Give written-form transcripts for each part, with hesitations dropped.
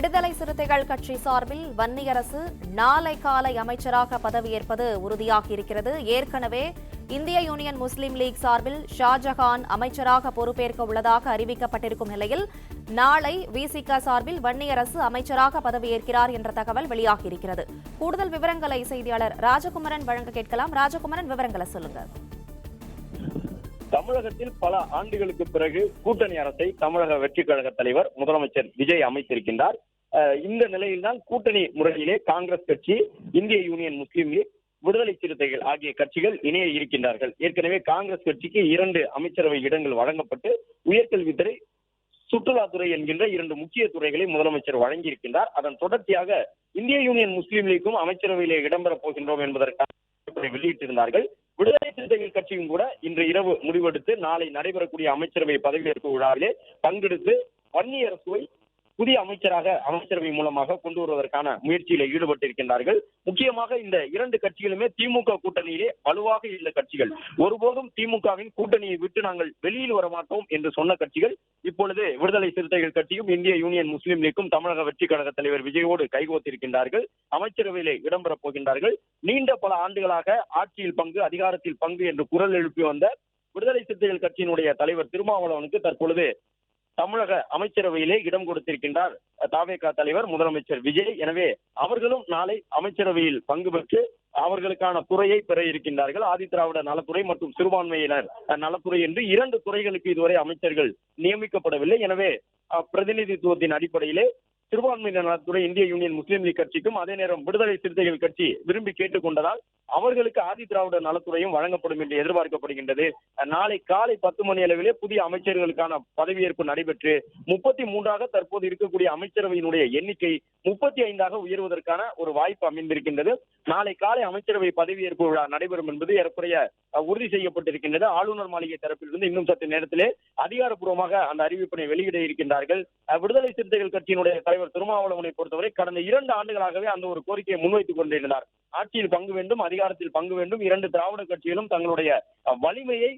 விடுதலை சிறுத்தைகள் கட்சி சார்பில் வன்னியரசு நாளை காலை அமைச்சராக பதவியேற்பது உறுதியாகியிருக்கிறது. ஏற்கனவே இந்திய யூனியன் முஸ்லீம் லீக் சார்பில் ஷாஜஹான் அமைச்சராக பொறுப்பேற்க உள்ளதாக அறிவிக்கப்பட்டிருக்கும் நிலையில் நாளை விசிக சார்பில் வன்னியரசு அமைச்சராக பதவியேற்கிறார் என்ற தகவல் வெளியாகியிருக்கிறது. கூடுதல் விவரங்களை செய்தியாளர் ராஜகுமரன் வழங்க கேட்கலாம். ராஜகுமரன், விவரங்களை சொல்லுங்க. தமிழகத்தில் பல ஆண்டுகளுக்கு பிறகு கூட்டணி அரசை தமிழக வெற்றி கழக தலைவர் முதலமைச்சர் விஜய் அமைத்திருக்கின்றார். இந்த நிலையில்தான் கூட்டணி முறையிலே காங்கிரஸ் கட்சி, இந்திய யூனியன் முஸ்லீம் லீக், விடுதலை சிறுத்தைகள் ஆகிய கட்சிகள் இணைய இருக்கின்றார்கள். ஏற்கனவே காங்கிரஸ் கட்சிக்கு 2 அமைச்சரவை இடங்கள் வழங்கப்பட்டு உயர்கல்வித்துறை, சுற்றுலாத்துறை என்கின்ற 2 முக்கிய துறைகளை முதலமைச்சர் வழங்கியிருக்கின்றார். அதன் தொடர்ச்சியாக இந்திய யூனியன் முஸ்லீம் லீக்கும் அமைச்சரவையிலே இடம்பெறப் போகின்றோம் என்பதற்கான வெளியிட்டிருந்தார்கள். விடுதலை சிறுத்தைகள் கட்சியும் கூட இன்று இரவு முடிவெடுத்து நாளை நடைபெறக்கூடிய அமைச்சரவை பதவியேற்பு விழாவிலே பங்கெடுத்து வன்னியரசுவை புதிய அமைச்சராக அமைச்சரவை மூலமாக கொண்டு வருவதற்கான முயற்சியில ஈடுபட்டிருக்கின்றார்கள். முக்கியமாக இந்த 2 கட்சிகளுமே திமுக கூட்டணியிலே வலுவாக உள்ள கட்சிகள். ஒருபோதும் திமுகவின் கூட்டணியை விட்டு நாங்கள் வெளியில் வர மாட்டோம் என்று சொன்ன கட்சிகள் இப்பொழுது விடுதலை சிறுத்தைகள் கட்சியும் இந்திய யூனியன் முஸ்லீம் லீக்கும் தமிழக வெற்றி கழக தலைவர் விஜயோடு கைகோத்திருக்கின்றார்கள். அமைச்சரவையிலே இடம்பெறப் போகின்றார்கள். நீண்ட பல ஆண்டுகளாக ஆட்சியில் பங்கு, அதிகாரத்தில் பங்கு என்று குரல் எழுப்பி வந்த விடுதலை சிறுத்தைகள் கட்சியினுடைய தலைவர் திருமாவளவனுக்கு தற்பொழுது தமிழக அமைச்சரவையிலே இடம் கொடுத்திருக்கின்றார் தவேக தலைவர் முதலமைச்சர் விஜய். எனவே அவர்களும் நாளை அமைச்சரவையில் பங்கு பெற்று அவர்களுக்கான துறையை பெற இருக்கின்றார்கள். ஆதிதிராவிட நலத்துறை மற்றும் சிறுபான்மையினர் நலத்துறை என்று 2 துறைகளுக்கு இதுவரை அமைச்சர்கள் நியமிக்கப்படவில்லை. எனவே பிரதிநிதித்துவத்தின் அடிப்படையிலே சிறுபான்மையினர் நலத்துறை இந்திய யூனியன் முஸ்லீம் லீக் கட்சிக்கும், அதே நேரம் விடுதலை சிறுத்தைகள் கட்சி விரும்பி கேட்டுக்கொண்டதால் அவர்களுக்கு ஆதிதிராவிட நலத்துறையும் வழங்கப்படும் என்று எதிர்பார்க்கப்படுகின்றது. நாளை காலை 10 மணி அளவிலே புதிய அமைச்சர்களுக்கான பதவியேற்பு நடைபெற்று 33ஆக தற்போது இருக்கக்கூடிய அமைச்சரவையினுடைய எண்ணிக்கை 35ஆக உயர்வதற்கான ஒரு வாய்ப்பு அமைந்திருக்கின்றது. நாளை காலை அமைச்சரவை பதவியேற்பு விழா நடைபெறும் என்பது ஏறக்குறைய உறுதி செய்யப்பட்டிருக்கின்றது. ஆளுநர் மாளிகை தரப்பிலிருந்து இன்னும் சற்று நேரத்திலே அதிகாரப்பூர்வமாக அந்த அறிவிப்பினை வெளியிட இருக்கின்றார்கள். விடுதலை சிறுத்தைகள் கட்சியினுடைய தலைவர் திருமாவளவனை பொறுத்தவரை கடந்த 2 ஆண்டுகளாகவே அந்த ஒரு கோரிக்கையை முன்வைத்துக் கொண்டிருந்தார். ஆட்சியில் பங்கு வேண்டும், அதிகாரத்தில் பங்கு வேண்டும். 2 திராவிட கட்சிகளும் தங்களுடைய வலிமையை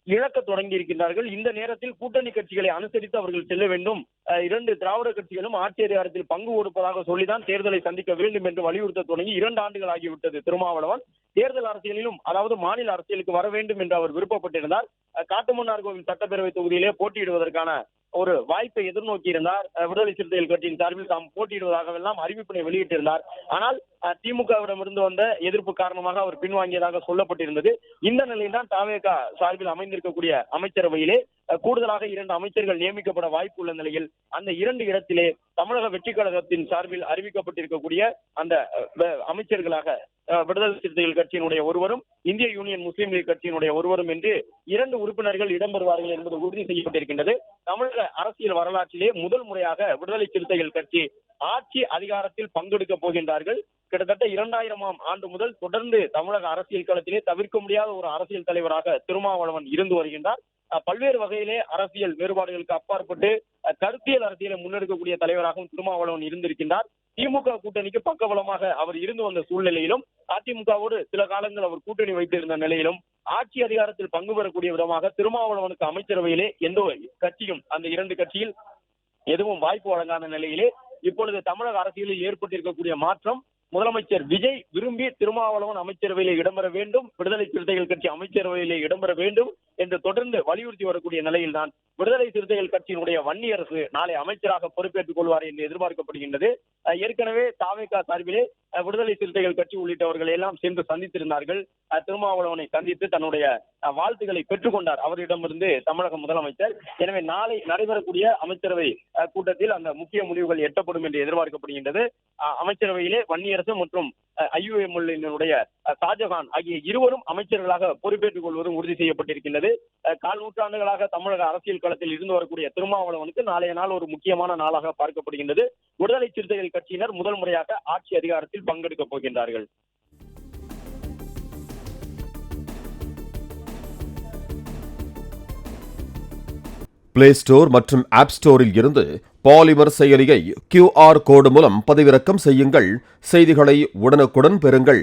இழக்க தொடங்கி இருக்கின்றார்கள். இந்த நேரத்தில் கூட்டணி கட்சிகளை அனுசரித்து அவர்கள் செல்ல வேண்டும். 2 திராவிட கட்சிகளும் ஆட்சி அதிகாரத்தில் பங்கு கொடுப்பதாக சொல்லிதான் தேர்தலை சந்திக்க வேண்டும் என்று வலியுறுத்த தொடங்கி 2 ஆண்டுகள் ஆகிவிட்டது. திருமாவளவன் தேர்தல் அரசியலிலும், அதாவது மாநில அரசியலுக்கு வர வேண்டும் என்று அவர் விருப்பப்பட்டிருந்தார். காட்டுமன்னார் கோவில் சட்டப்பேரவை தொகுதியிலே போட்டியிடுவதற்கான ஒரு வாய்ப்பை எதிர்நோக்கி இருந்தார். விடுதலை சிறுத்தைகள் கட்சியின் சார்பில் தாம் போட்டியிடுவதாகவெல்லாம் அறிவிப்பினை வெளியிட்டிருந்தார். ஆனால் திமுகவிடமிருந்து வந்த எதிர்ப்பு காரணமாக அவர் பின்வாங்கியதாக சொல்லப்பட்டிருந்தது. இந்த நிலையில் தான் தவேக சார்பில் அமைந்திருக்கக்கூடிய அமைச்சரவையிலே கூடுதலாக 2 அமைச்சர்கள் நியமிக்கப்பட வாய்ப்பு உள்ள நிலையில் அந்த 2 இடத்திலே தமிழக வெற்றி கழகத்தின் சார்பில் அறிவிக்கப்பட்டிருக்கக்கூடிய அந்த அமைச்சர்களாக விடுதலை சிறுத்தைகள் கட்சியினுடைய ஒருவரும், இந்திய யூனியன் முஸ்லீம் லீக் கட்சியினுடைய ஒருவரும் என்று 2 உறுப்பினர்கள் இடம்பெறுவார்கள் என்பது உறுதி செய்யப்பட்டிருக்கின்றது. தமிழக அரசியல் வரலாற்றிலே முதல் முறையாக விடுதலை சிறுத்தைகள் கட்சி ஆட்சி அதிகாரத்தில் பங்கெடுக்க போகின்றார்கள். கிட்டத்தட்ட 2000ஆம் ஆண்டு முதல் தொடர்ந்து தமிழக அரசியல் களத்திலே தவிர்க்க முடியாத ஒரு அரசியல் தலைவராக திருமாவளவன் இருந்து வருகின்றார். பல்வேறு வகையிலே அரசியல் வேறுபாடுகளுக்கு அப்பாற்பட்டு கருத்தியல் அரசியலை முன்னெடுக்கக்கூடிய தலைவராகவும் திருமாவளவன் இருந்திருக்கின்றார். திமுக கூட்டணிக்கு பக்கபலமாக அவர் இருந்து வந்த சூழ்நிலையிலும், அதிமுகவோடு சில காலங்கள் அவர் கூட்டணி வைத்திருந்த நிலையிலும் ஆட்சி அதிகாரத்தில் பங்கு பெறக்கூடிய விதமாக திருமாவளவனுக்கு அமைச்சரவையிலே எந்த கட்சியும், அந்த 2 கட்சியில் எதுவும் வாய்ப்பு வழங்காத நிலையிலே இப்பொழுது தமிழக அரசியலில் ஏற்பட்டிருக்கக்கூடிய மாற்றம், முதலமைச்சர் விஜய் விரும்பி திருமாவளவன் அமைச்சரவையிலே இடம்பெற வேண்டும், விடுதலை சிறுத்தைகள் கட்சி அமைச்சரவையிலே இடம்பெற வேண்டும் என்று தொடர்ந்து வலியுறுத்தி வரக்கூடிய நிலையில் தான் விடுதலை சிறுத்தைகள் கட்சியினுடைய வன்னியரசு நாளை அமைச்சராக பொறுப்பேற்றுக் கொள்வார் என்று எதிர்பார்க்கப்படுகின்றது. ஏற்கனவே தவேக சார்பிலே விடுதலை சிறுத்தைகள் கட்சி உள்ளிட்டவர்கள் எல்லாம் சென்று சந்தித்திருந்தார்கள். திருமாவளவனை சந்தித்து தன்னுடைய வாழ்த்துக்களை பெற்றுக் கொண்டார் அவரிடமிருந்து தமிழக முதலமைச்சர். எனவே நாளை நடைபெறக்கூடிய அமைச்சரவை கூட்டத்தில் அந்த முக்கிய முடிவுகள் எட்டப்படும் என்று எதிர்பார்க்கப்படுகின்றது. அமைச்சரவையிலே வன்னியரசு மற்றும் ஐயுஎம்எல்னுடைய ஷாஜஹான் ஆகிய இருவரும் அமைச்சர்களாக பொறுப்பேற்றுக் கொள்வதும் உறுதி செய்யப்பட்டிருக்கின்றது. 4 நூற்றாண்டுகளாக தமிழக அரசியல் களத்தில் இருந்து வரக்கூடிய திருமாவளவனுக்கு நாளைய நாள் ஒரு முக்கியமான நாளாக பார்க்கப்படுகின்றது. விடுதலை சிறுத்தைகள் கட்சியினர் முதல் முறையாக ஆட்சி அதிகாரத்தில் பங்கெடுக்கப் போகின்றார்கள். பிளே ஸ்டோர் மற்றும் ஆப் ஸ்டோரில் இருந்து பாலிமர் செயலியை QR கோடு மூலம் பதிவிறக்கம் செய்யுங்கள். செய்திகளை உடனுக்குடன் பெறுங்கள்.